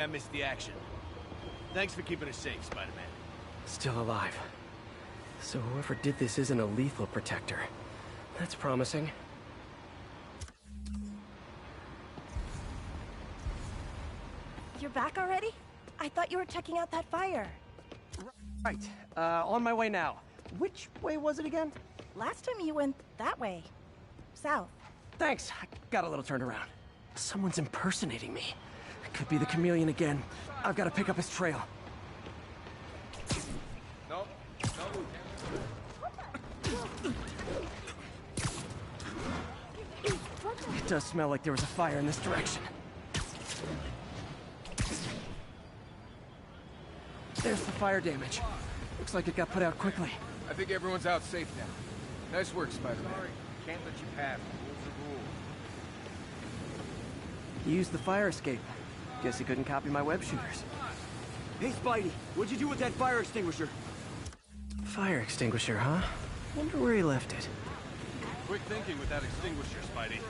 I missed the action. Thanks for keeping us safe, Spider-Man. Still alive. So whoever did this isn't a lethal protector. That's promising. You're back already? I thought you were checking out that fire. Right. On my way now. Which way was it again? Last time you went that way. South. Thanks. I got a little turned around. Someone's impersonating me. It could be the chameleon again. I've got to pick up his trail. No. It does smell like there was a fire in this direction. There's the fire damage. Looks like it got put out quickly. I think everyone's out safe now. Nice work, Spider-Man. Sorry, can't let you pass. Rules are rules. He used the fire escape. Guess he couldn't copy my web shooters. Hey, Spidey, what'd you do with that fire extinguisher? Fire extinguisher, huh? Wonder where he left it. Quick thinking with that extinguisher, Spidey.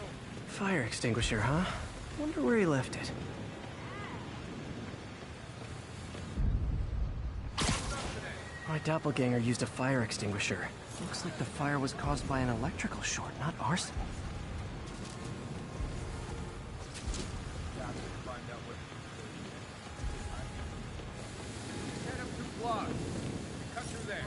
Fire extinguisher, huh? Wonder where he left it. My doppelganger used a fire extinguisher. Looks like the fire was caused by an electrical short, not arson. Head up 2 blocks. Cut through there.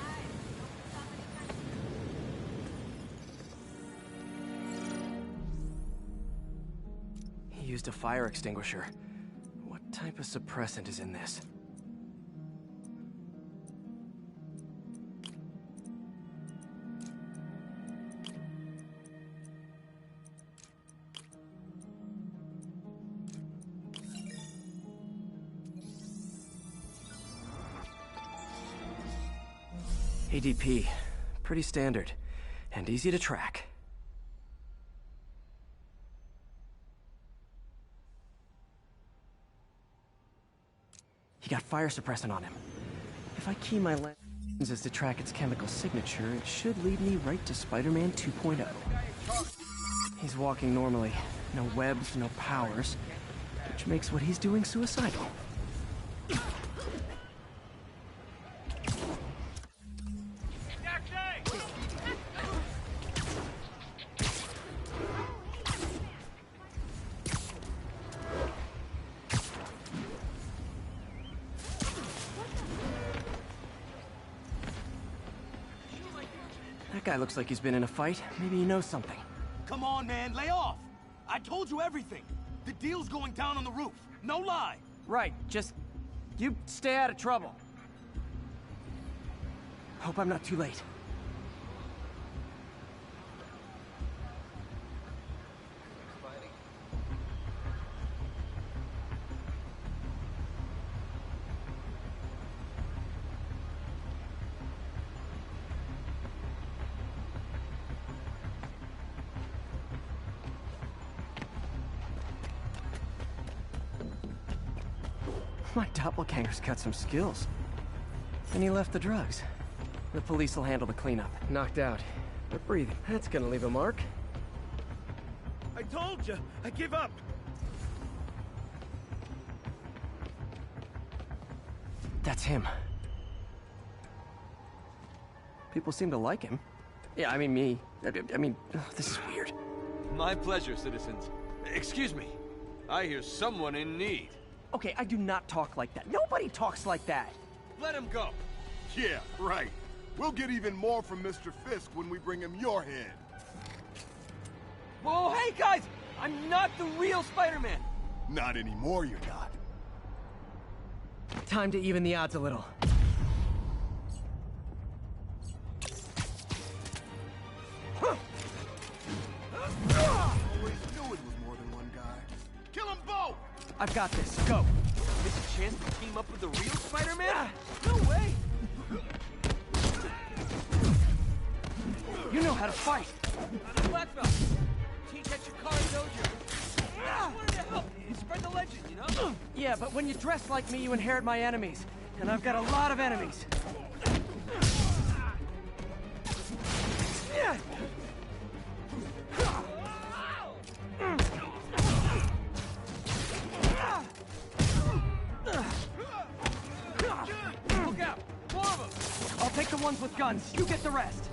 He used a fire extinguisher. What type of suppressant is in this? ADP. Pretty standard. And easy to track. He got fire suppressant on him. If I key my lenses to track its chemical signature, it should lead me right to Spider-Man 2.0. He's walking normally. No webs, no powers. Which makes what he's doing suicidal. That guy looks like he's been in a fight. Maybe he knows something. Come on, man, lay off! I told you everything. The deal's going down on the roof. No lie. Right, just... you stay out of trouble. Hope I'm not too late. My doppelganger's got some skills. And he left the drugs. The police will handle the cleanup. Knocked out, but breathing. That's gonna leave a mark. I told you, I give up. That's him. People seem to like him. Yeah, I mean me. I mean, this is weird. My pleasure, citizens. Excuse me. I hear someone in need. Okay, I do not talk like that. Nobody talks like that. Let him go. Yeah, right. We'll get even more from Mr. Fisk when we bring him your head. Whoa, hey, guys! I'm not the real Spider-Man! Not anymore, you're not. Time to even the odds a little. Always knew it was more than one guy. Kill them both! I've got this. Go. This a chance to team up with the real Spider-Man? No way! You know how to fight. I'm a black belt. Teach at Chikara Dojo. I wanted to help you spread the legend, you know? Yeah, but when you dress like me, you inherit my enemies. And I've got a lot of enemies. ones with guns. You get the rest.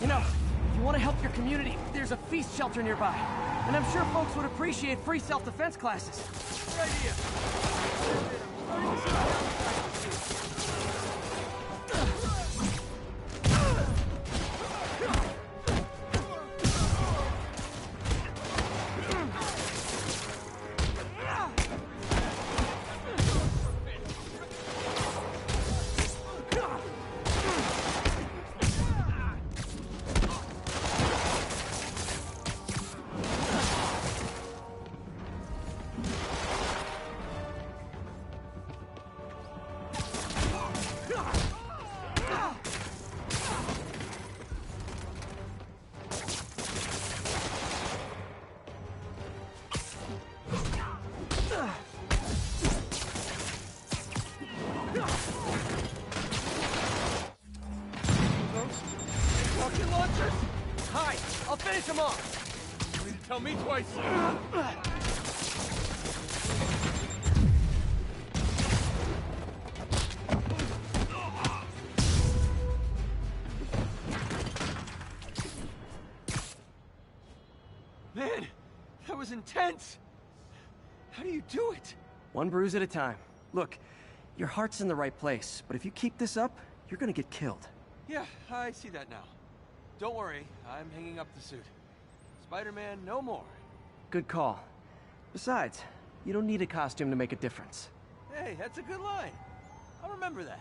You know, if you want to help your community, there's a feast shelter nearby. And I'm sure folks would appreciate free self-defense classes. Good idea. Rocket launchers? Hi, I'll finish them off. You need to tell me twice. Man, that was intense. How do you do it? One bruise at a time. Look, your heart's in the right place, but if you keep this up, you're gonna get killed. Yeah, I see that now. Don't worry, I'm hanging up the suit. Spider-Man, no more. Good call. Besides, you don't need a costume to make a difference. Hey, that's a good line. I'll remember that.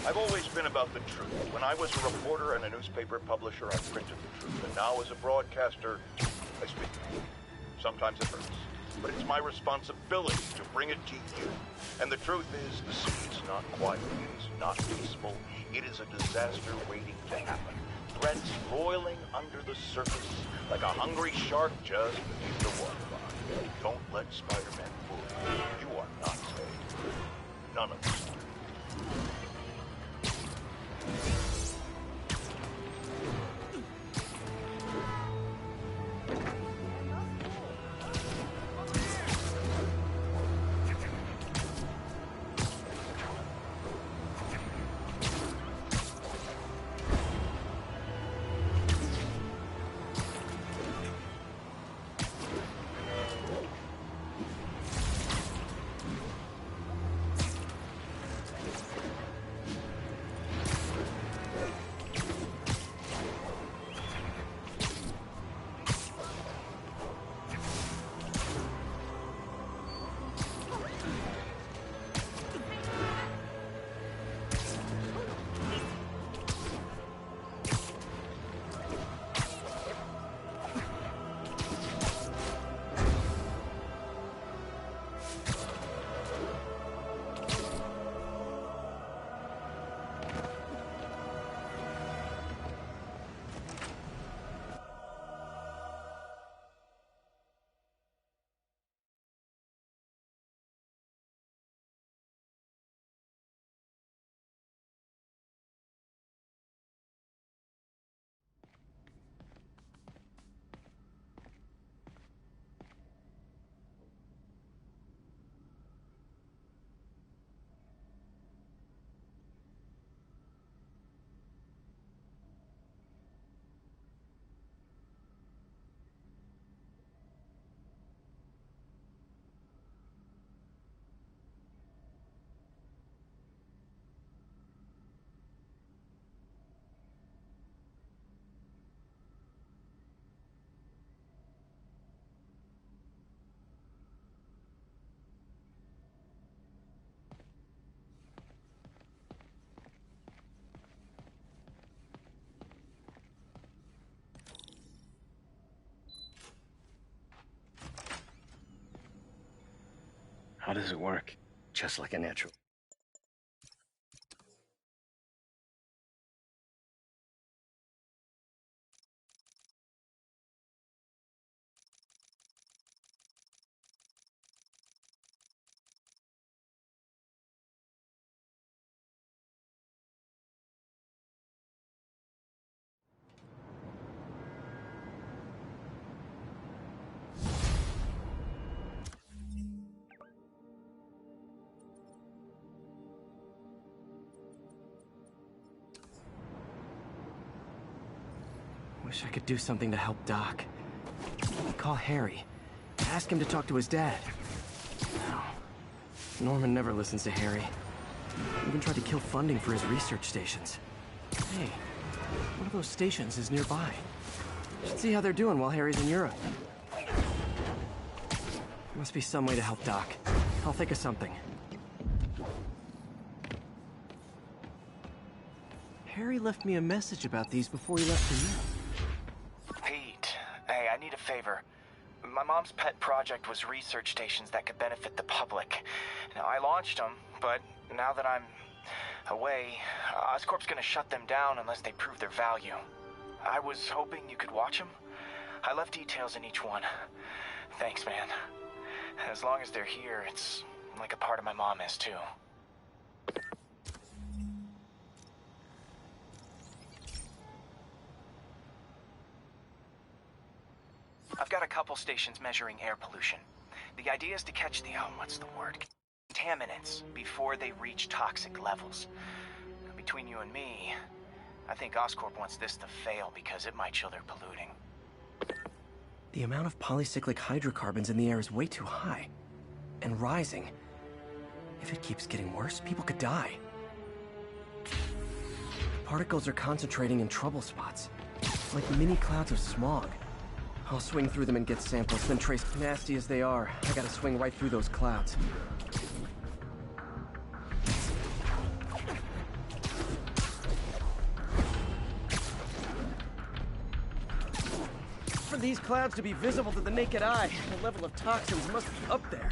I've always been about the truth. When I was a reporter and a newspaper publisher, I printed the truth. And now as a broadcaster, I speak the truth. Sometimes it hurts, but it's my responsibility to bring it to you. And the truth is, the sea's not quiet. It is not peaceful. It is a disaster waiting to happen. Threats boiling under the surface like a hungry shark just beneath the waterline. Don't let Spider-Man fool you. You are not safe. None of us are. does it work? Just like a natural. Wish I could do something to help Doc. Call Harry. Ask him to talk to his dad. No. Norman never listens to Harry. Even tried to kill funding for his research stations. Hey, one of those stations is nearby. Should see how they're doing while Harry's in Europe. Must be some way to help Doc. I'll think of something. Harry left me a message about these before he left for Europe. Pete, hey, I need a favor. My mom's pet project was research stations that could benefit the public. Now, I launched them, but now that I'm away, Oscorp's gonna shut them down unless they prove their value. I was hoping you could watch them. I left details in each one. Thanks, man. As long as they're here, it's like a part of my mom is, too. I've got a couple stations measuring air pollution. The idea is to catch the, what's the word? Contaminants before they reach toxic levels. Between you and me, I think Oscorp wants this to fail because it might show they're polluting. The amount of polycyclic hydrocarbons in the air is way too high. And rising. If it keeps getting worse, people could die. The particles are concentrating in trouble spots. Like mini clouds of smog. I'll swing through them and get samples, then trace. Nasty as they are, I gotta swing right through those clouds. For these clouds to be visible to the naked eye, the level of toxins must be up there.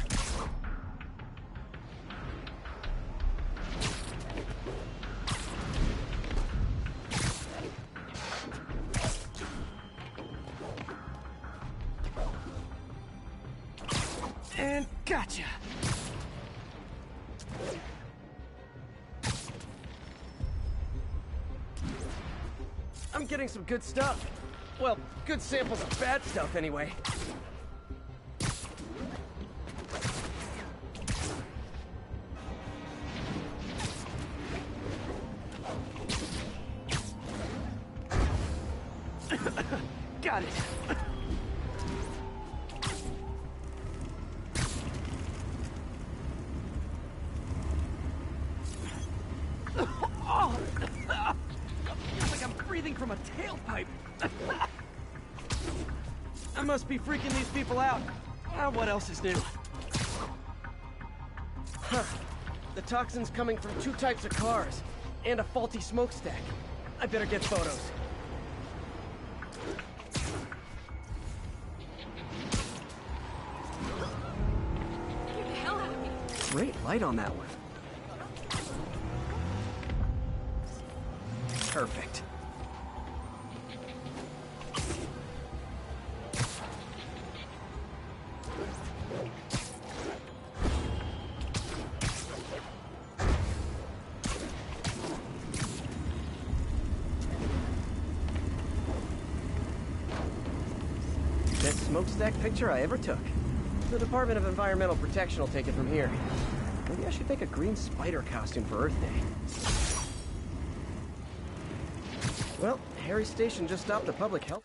And gotcha! I'm getting some good stuff. Well, good samples of bad stuff, anyway. Got it. Feels like I'm breathing from a tailpipe. I must be freaking these people out. What else is new? Huh. The toxin's coming from 2 types of cars, and a faulty smokestack. I better get photos. Get the hell out of me. Great light on that one. Perfect. Best smokestack picture I ever took. The Department of Environmental Protection will take it from here. Maybe I should make a green spider costume for Earth Day. Well, Harry's station just stopped a public health.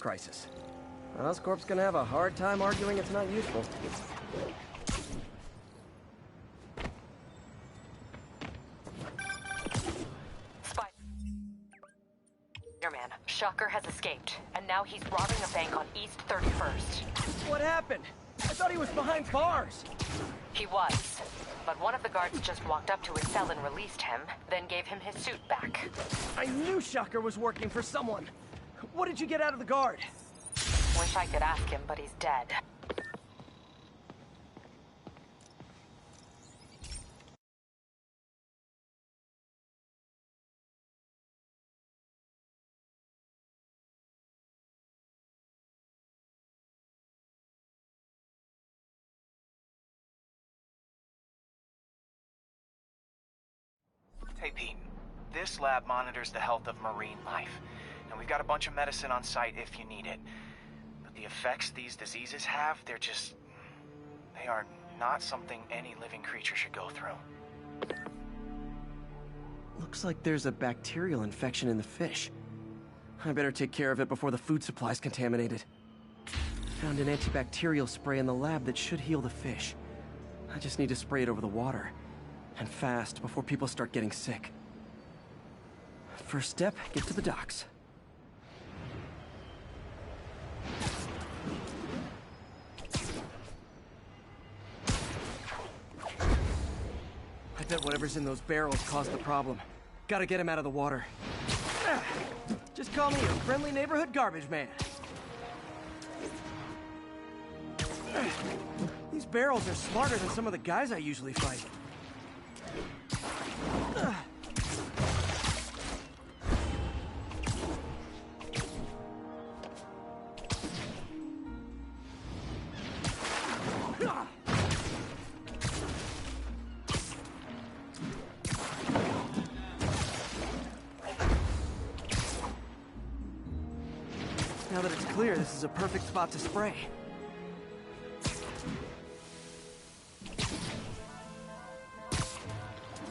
crisis. Oscorp's gonna have a hard time arguing it's not useful. Spider-Man, Shocker has escaped, and now he's robbing a bank on East 31st. What happened? I thought he was behind bars! He was, but one of the guards just walked up to his cell and released him, then gave him his suit back. I knew Shocker was working for someone! What did you get out of the guard? Wish I could ask him, but he's dead. Hey Pete, this lab monitors the health of marine life. And we've got a bunch of medicine on site if you need it. But the effects these diseases have, they are not something any living creature should go through. Looks like there's a bacterial infection in the fish. I better take care of it before the food supply's contaminated. Found an antibacterial spray in the lab that should heal the fish. I just need to spray it over the water. And fast, before people start getting sick. First step, get to the docks. I bet whatever's in those barrels caused the problem. Gotta get him out of the water. Just call me a friendly neighborhood garbage man. These barrels are smarter than some of the guys I usually fight. Now that it's clear, this is a perfect spot to spray.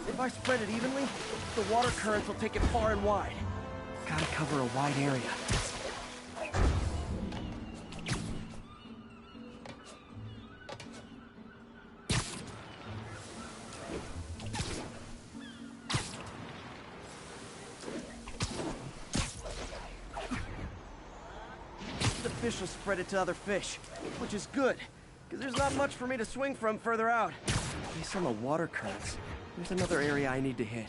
If I spread it evenly, the water currents will take it far and wide. Gotta cover a wide area. The fish will spread it to other fish, which is good, because there's not much for me to swing from further out. Based on the water currents, there's another area I need to hit.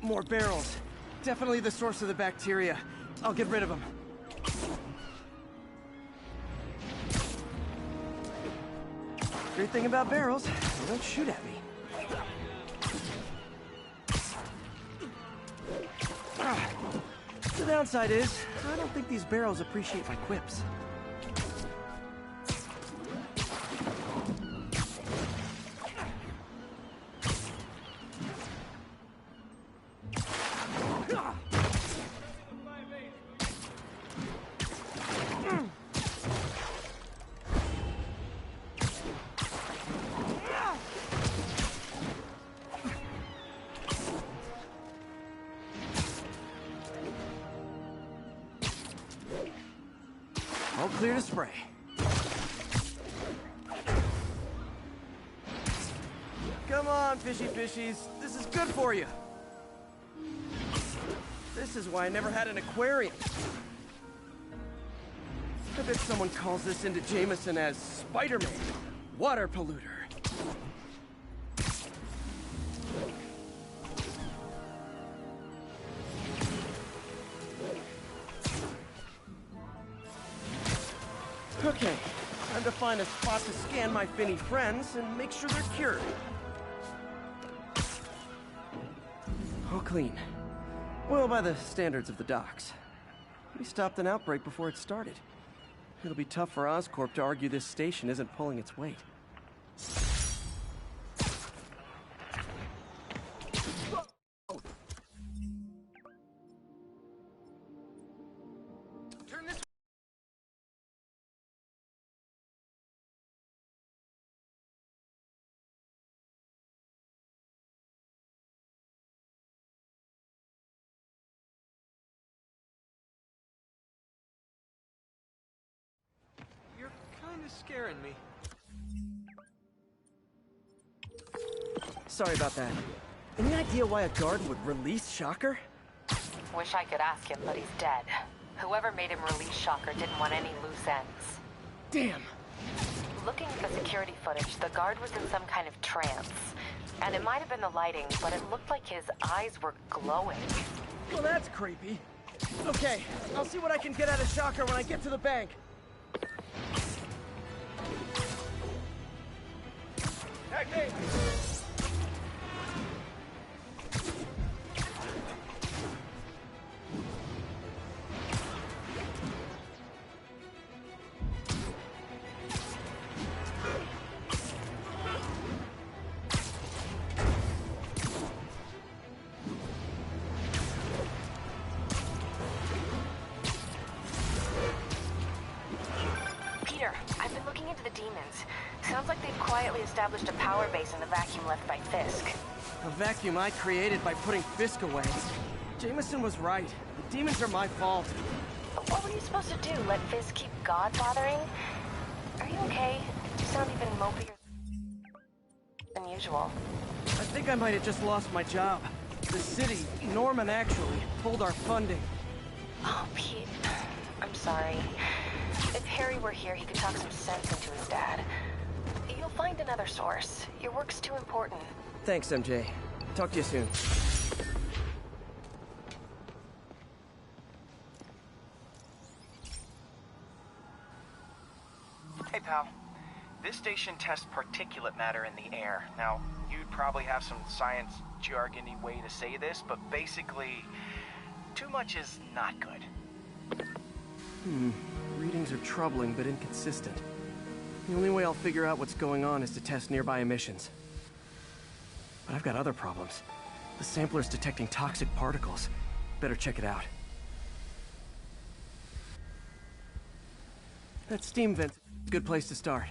More barrels. Definitely the source of the bacteria. I'll get rid of them. Great thing about barrels, they don't shoot at me. The downside is, I don't think these barrels appreciate my quips. All clear to spray. Come on, fishy fishies. This is good for you. This is why I never had an aquarium. I bet someone calls this into Jameson as Spiderman, water polluter. Okay, time to find a spot to scan my finny friends and make sure they're cured. All clean. Well, by the standards of the docks. We stopped an outbreak before it started. It'll be tough for Oscorp to argue this station isn't pulling its weight. scaring me. Sorry about that. Any idea why a guard would release Shocker? Wish I could ask him, but he's dead. Whoever made him release Shocker didn't want any loose ends. Damn! Looking at the security footage, the guard was in some kind of trance. And it might have been the lighting, but it looked like his eyes were glowing. Well, that's creepy. Okay, I'll see what I can get out of Shocker when I get to the bank. Hey! Peter, I've been looking into the demons. Sounds like they've quietly established a power base in the vacuum left by Fisk. A vacuum I created by putting Fisk away. Jameson was right. The demons are my fault. But what were you supposed to do? Let Fisk keep God bothering? Are you okay? You sound even mopier than usual. I think I might have just lost my job. The city, Norman actually, pulled our funding. Oh, Pete. I'm sorry. If Harry were here, he could talk some sense into his dad. You'll find another source. Your work's too important. Thanks, MJ. Talk to you soon. Hey, pal. This station tests particulate matter in the air. Now, you'd probably have some science jargony way to say this, but basically, too much is not good. Readings are troubling but inconsistent. The only way I'll figure out what's going on is to test nearby emissions. But I've got other problems. The sampler's detecting toxic particles. Better check it out. That steam vent's a good place to start.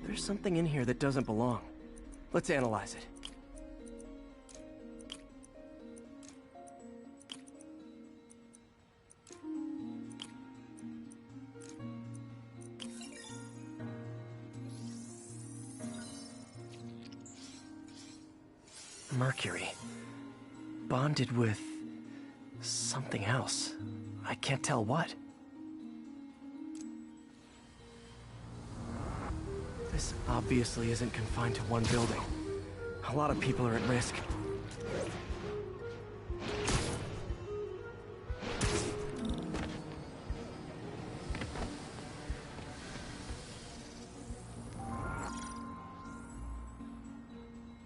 There's something in here that doesn't belong. Let's analyze it. Mercury. Bonded with something else. I can't tell what. This obviously isn't confined to one building. A lot of people are at risk.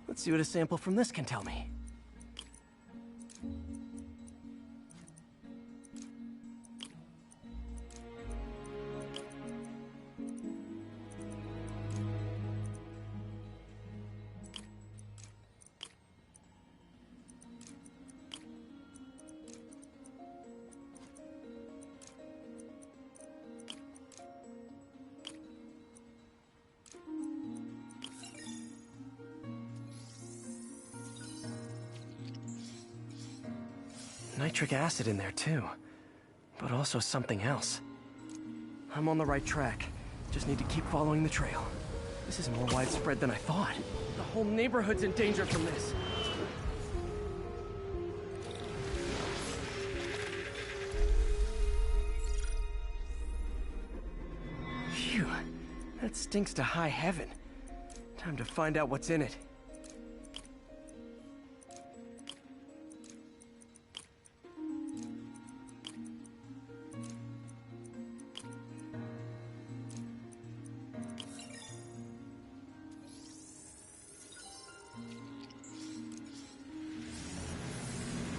Let's see what a sample from this can tell me. Nitric acid in there too, but also something else. I'm on the right track. Just need to keep following the trail. This is more widespread than I thought. The whole neighborhood's in danger from this. Phew, that stinks to high heaven. Time to find out what's in it.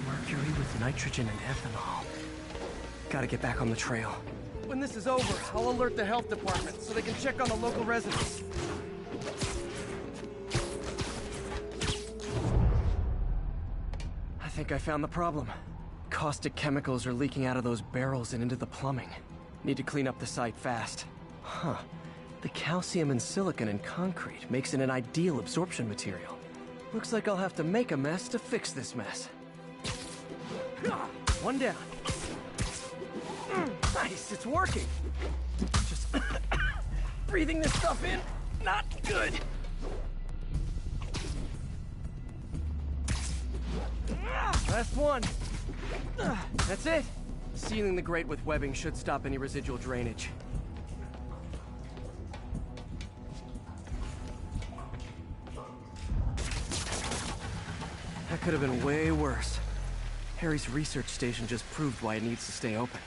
Mercury with nitrogen and ethanol. Gotta get back on the trail. When this is over, I'll alert the health department so they can check on the local residents. I think I found the problem. Caustic chemicals are leaking out of those barrels and into the plumbing. Need to clean up the site fast. Huh. The calcium and silicon in concrete makes it an ideal absorption material. Looks like I'll have to make a mess to fix this mess. One down. Nice, it's working. Just breathing this stuff in, not good. Last one. That's it. Sealing the grate with webbing should stop any residual drainage. That could have been way worse. Harry's research station just proved why it needs to stay open.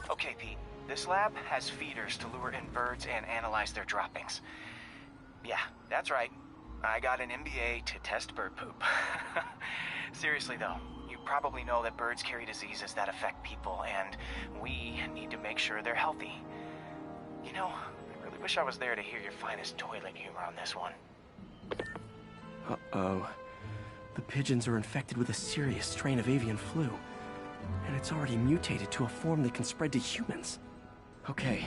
Okay, Pete. This lab has feeders to lure in birds and analyze their droppings. Yeah, that's right. I got an MBA to test bird poop. Seriously though, you probably know that birds carry diseases that affect people, and we need to make sure they're healthy. You know, I really wish I was there to hear your finest toilet humor on this one. Uh-oh. The pigeons are infected with a serious strain of avian flu. And it's already mutated to a form that can spread to humans. Okay,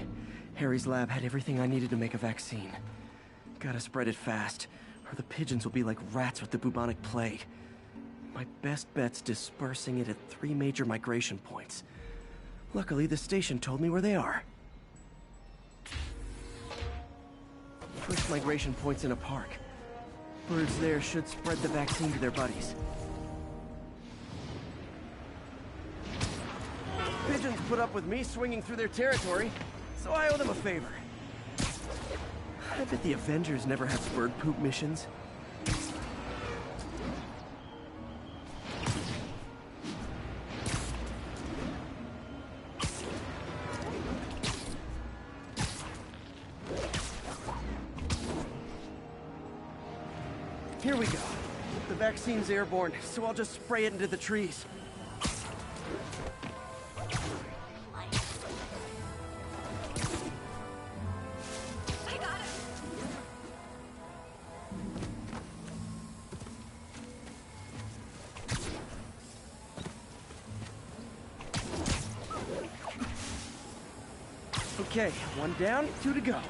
Harry's lab had everything I needed to make a vaccine. Gotta spread it fast, or the pigeons will be like rats with the bubonic plague. My best bet's dispersing it at 3 major migration points. Luckily, the station told me where they are. First migration point's in a park. Birds there should spread the vaccine to their buddies. Pigeons put up with me swinging through their territory, so I owe them a favor. I bet the Avengers never have bird poop missions. Here we go. The vaccine's airborne, so I'll just spray it into the trees. Okay, 1 down, 2 to go.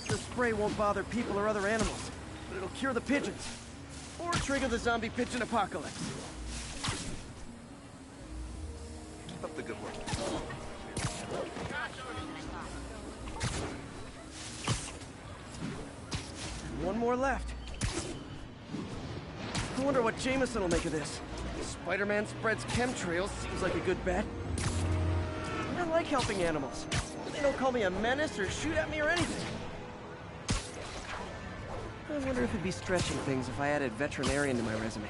The spray won't bother people or other animals, but it'll cure the pigeons. Or trigger the zombie pigeon apocalypse. Keep up the good work. One more left. I wonder what Jameson will make of this. Spider-Man spreads chemtrails, seems like a good bet. I like helping animals. They don't call me a menace or shoot at me or anything. I wonder if it'd be stretching things if I added veterinarian to my resume.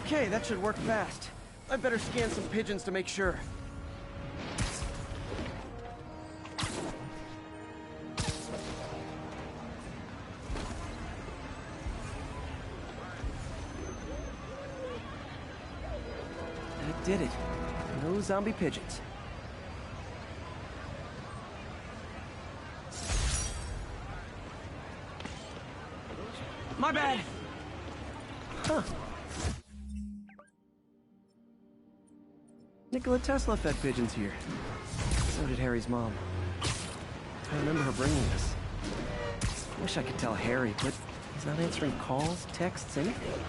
Okay, that should work fast. I better scan some pigeons to make sure. I did it. No zombie pigeons. My bad. Huh. Nikola Tesla fed pigeons here. So did Harry's mom. I remember her bringing this. Wish I could tell Harry, but he's not answering calls, texts, anything.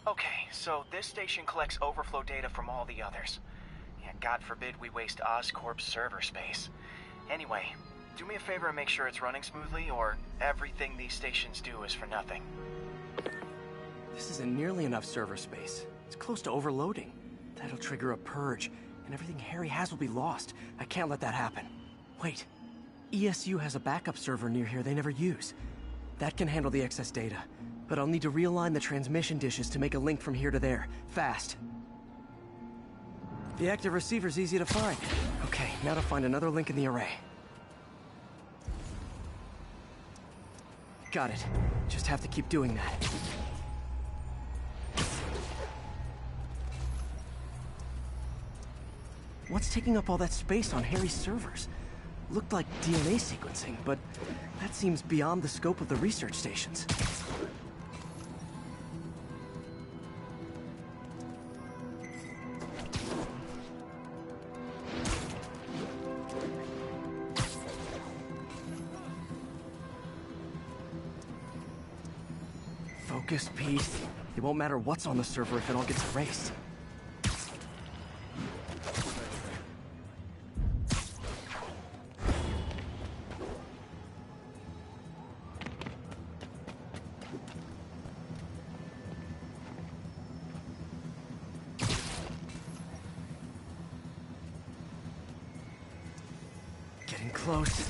Okay, so this station collects overflow data from all the others. Yeah, God forbid we waste Oscorp's server space. Anyway, do me a favor and make sure it's running smoothly, or everything these stations do is for nothing. This isn't nearly enough server space. It's close to overloading. That'll trigger a purge, and everything Harry has will be lost. I can't let that happen. Wait. ESU has a backup server near here they never use. That can handle the excess data, but I'll need to realign the transmission dishes to make a link from here to there, fast. The active receiver's easy to find. Okay, now to find another link in the array. Got it. Just have to keep doing that. What's taking up all that space on Harry's servers? Looked like DNA sequencing, but that seems beyond the scope of the research stations. Focus, Pete. It won't matter what's on the server if it all gets erased. Getting close.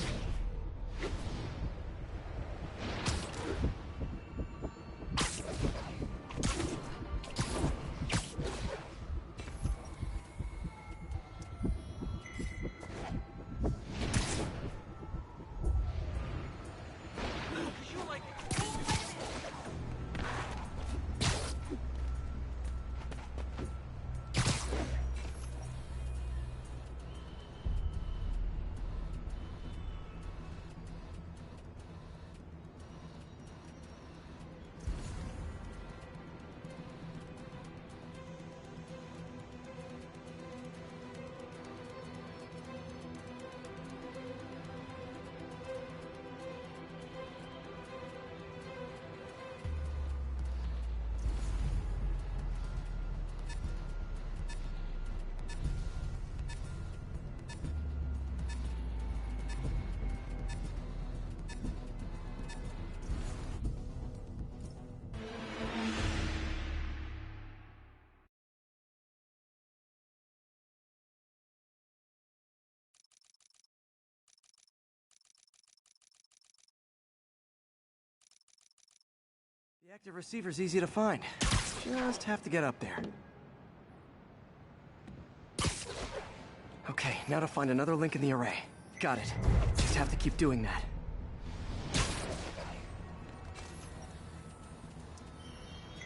The active receiver's easy to find. Just have to get up there. Okay, now to find another link in the array. Got it. Just have to keep doing that.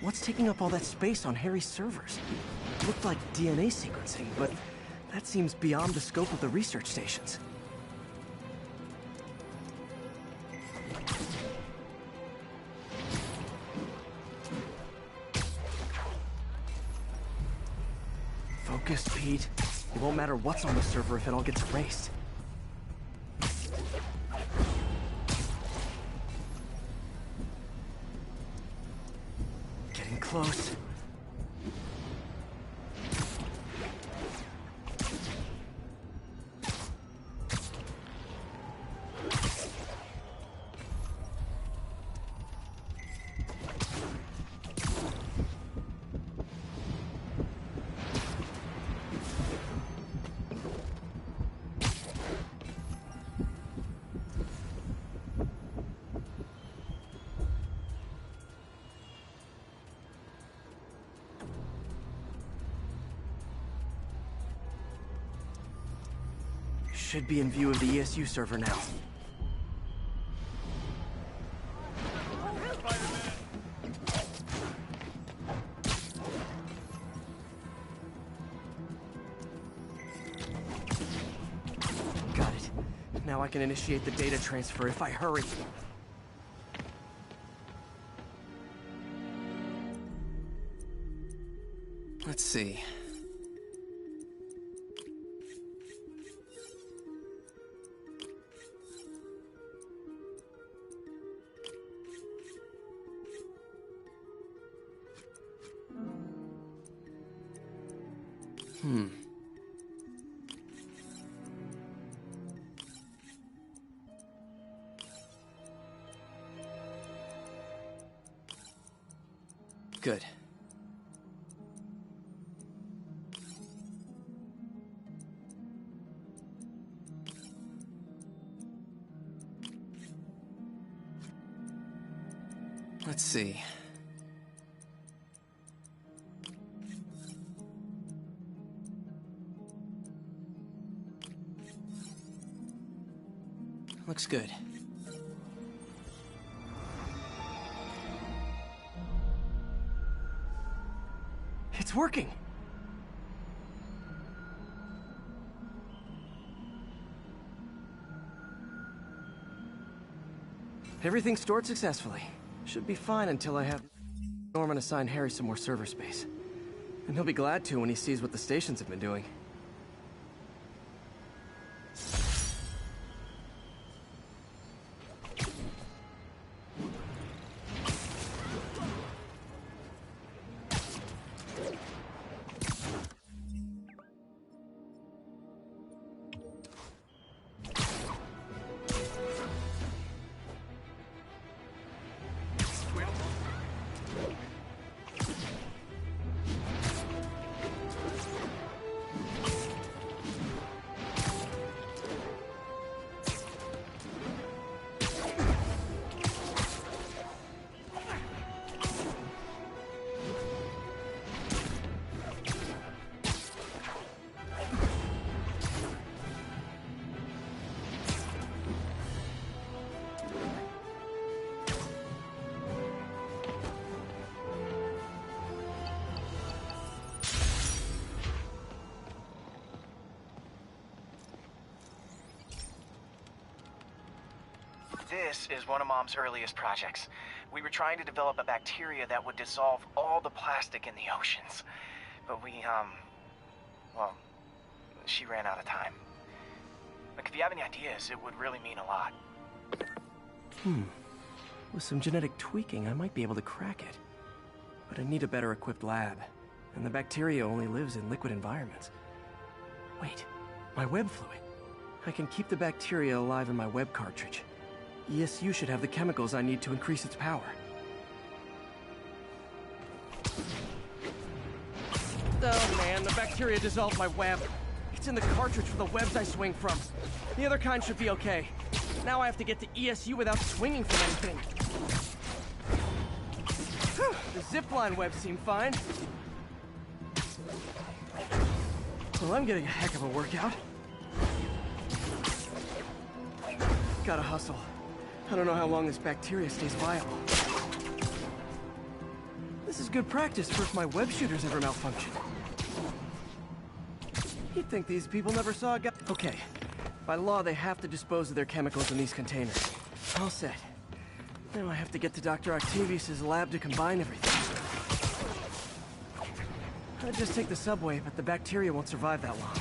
What's taking up all that space on Harry's servers? Looked like DNA sequencing, but that seems beyond the scope of the research stations. Focus, Pete. It won't matter what's on the server if it all gets erased. Getting close. Should be in view of the ESU server now. Got it. Now I can initiate the data transfer if I hurry. Let's see. Good. Let's see. Looks good. It's working! Everything's stored successfully. Should be fine until I have Norman assign Harry some more server space. And he'll be glad to when he sees what the stations have been doing. This is one of Mom's earliest projects. We were trying to develop a bacteria that would dissolve all the plastic in the oceans. But well, she ran out of time. Look, if you have any ideas, it would really mean a lot. With some genetic tweaking, I might be able to crack it. But I need a better equipped lab. And the bacteria only lives in liquid environments. Wait, my web fluid. I can keep the bacteria alive in my web cartridge. ESU should have the chemicals I need to increase its power. Oh man, the bacteria dissolved my web. It's in the cartridge for the webs I swing from. The other kind should be okay. Now I have to get to ESU without swinging from anything. zipline webs seem fine. Well, I'm getting a heck of a workout. Gotta hustle. I don't know how long this bacteria stays viable. This is good practice for if my web shooters ever malfunction. You'd think these people never saw a guy. Okay. By law, they have to dispose of their chemicals in these containers. All set. Now I have to get to Dr. Octavius's lab to combine everything. I'd just take the subway, but the bacteria won't survive that long.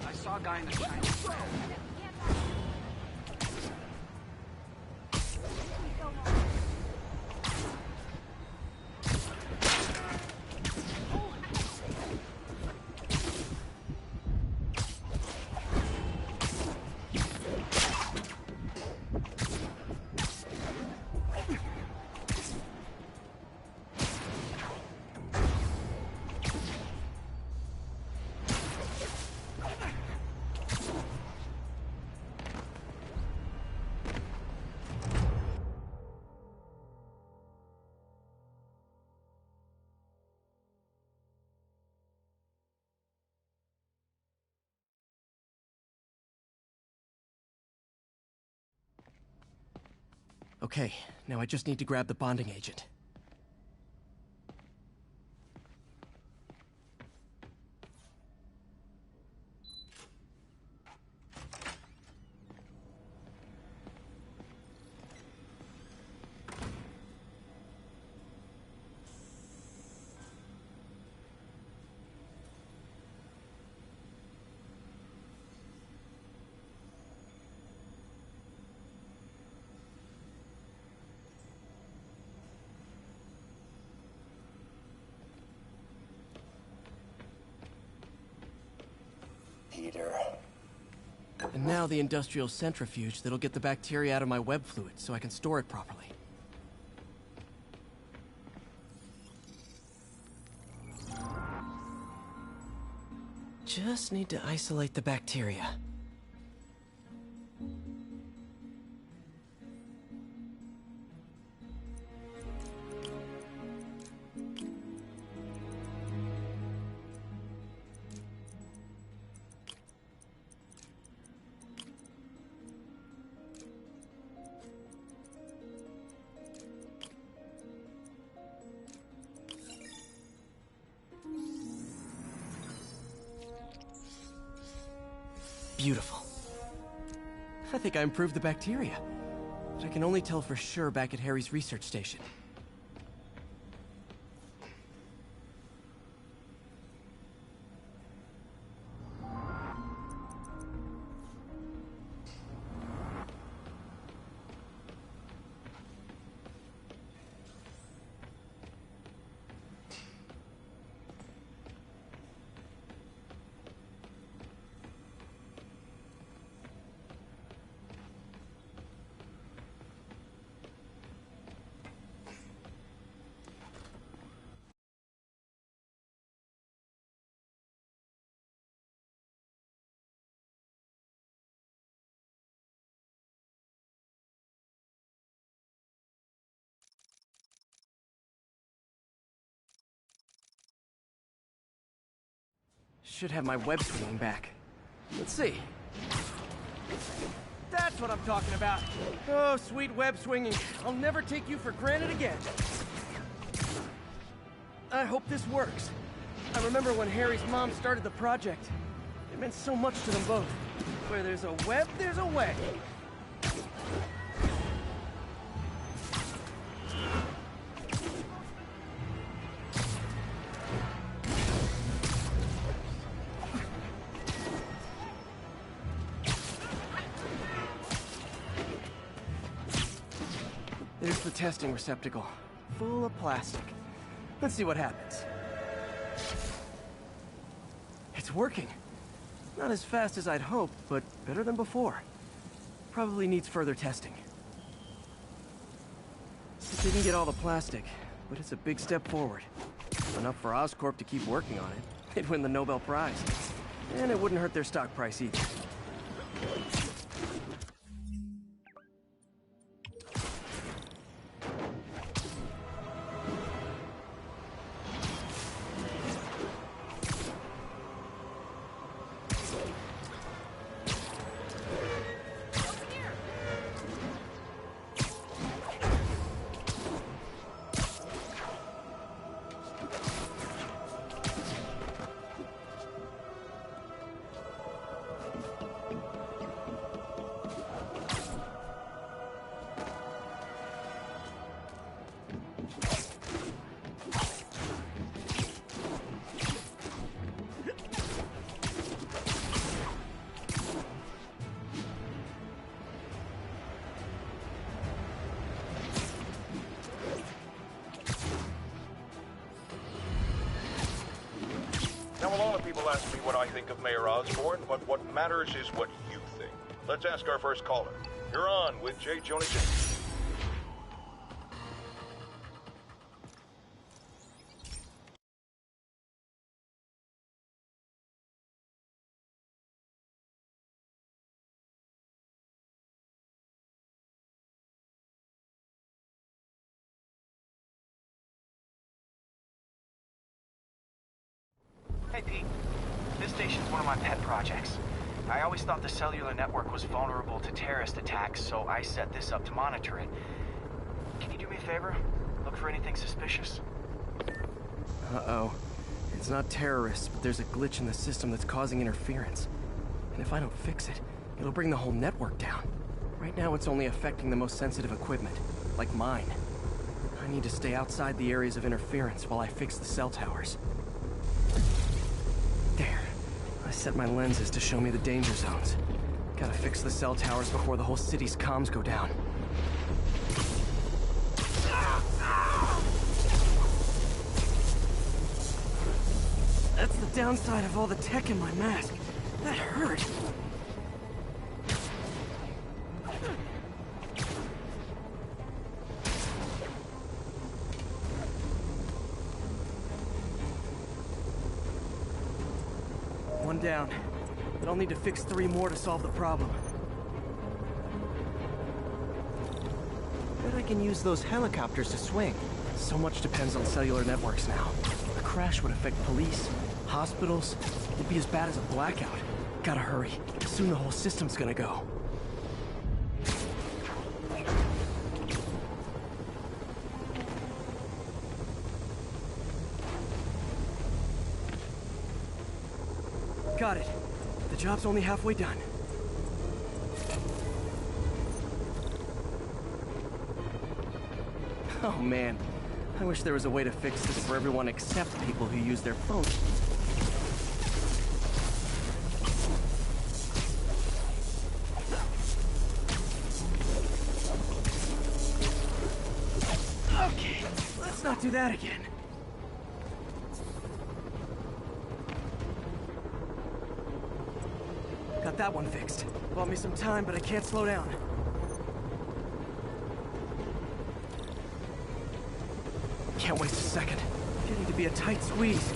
I saw a guy in the shiny. Okay, now I just need to grab the bonding agent. And now the industrial centrifuge that'll get the bacteria out of my web fluid so I can store it properly. Just need to isolate the bacteria. Beautiful. I think I improved the bacteria. But I can only tell for sure back at Harry's research station. Should have my web swinging back. Let's see. That's what I'm talking about. Oh, sweet web swinging. I'll never take you for granted again. I hope this works. I remember when Harry's mom started the project. It meant so much to them both. Where there's a web, there's a way. There's the testing receptacle, full of plastic. Let's see what happens. It's working. Not as fast as I'd hoped, but better than before. Probably needs further testing. It didn't get all the plastic, but it's a big step forward. Enough for Oscorp to keep working on it. They'd win the Nobel Prize. And it wouldn't hurt their stock price either. when people ask me what I think of Mayor Osborn, but what matters is what you think. Let's ask our first caller. You're on with J. Jonah Jameson. Hey, Pete. This station's one of my pet projects. I always thought the cellular network was vulnerable to terrorist attacks, so I set this up to monitor it. Can you do me a favor? Look for anything suspicious. Uh-oh. It's not terrorists, but there's a glitch in the system that's causing interference. And if I don't fix it, it'll bring the whole network down. Right now, it's only affecting the most sensitive equipment, like mine. I need to stay outside the areas of interference while I fix the cell towers. There. I set my lenses to show me the danger zones. Gotta fix the cell towers before the whole city's comms go down. That's the downside of all the tech in my mask. That hurt. One down, but I'll need to fix 3 more to solve the problem. Bet I can use those helicopters to swing. So much depends on cellular networks now. A crash would affect police, hospitals. It'd be as bad as a blackout. Gotta hurry. Soon the whole system's gonna go. Got it. The job's only halfway done. Oh man, I wish there was a way to fix this for everyone except people who use their phones. Okay, let's not do that again. Got that one fixed. Bought me some time, but I can't slow down. Can't waste a second. Getting to be a tight squeeze.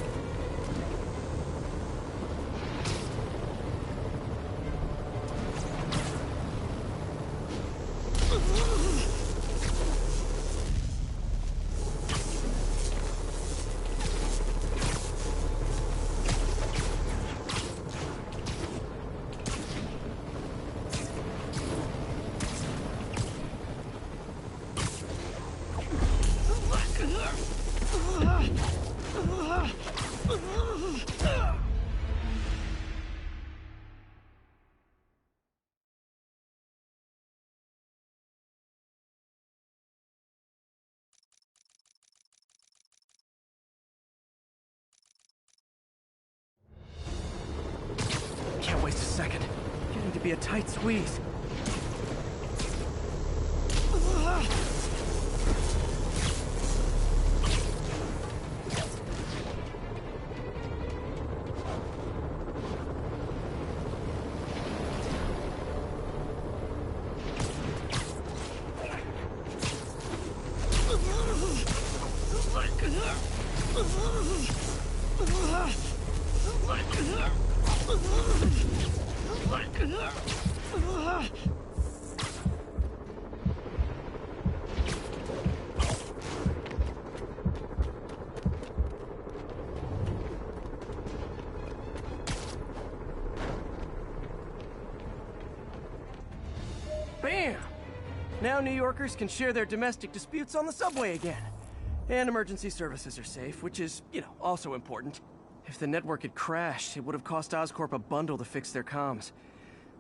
Can't waste a second. Getting to be a tight squeeze. Bam! Now New Yorkers can share their domestic disputes on the subway again. And emergency services are safe, which is, also important. If the network had crashed, it would have cost Oscorp a bundle to fix their comms.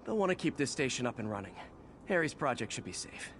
They'll want to keep this station up and running. Harry's project should be safe.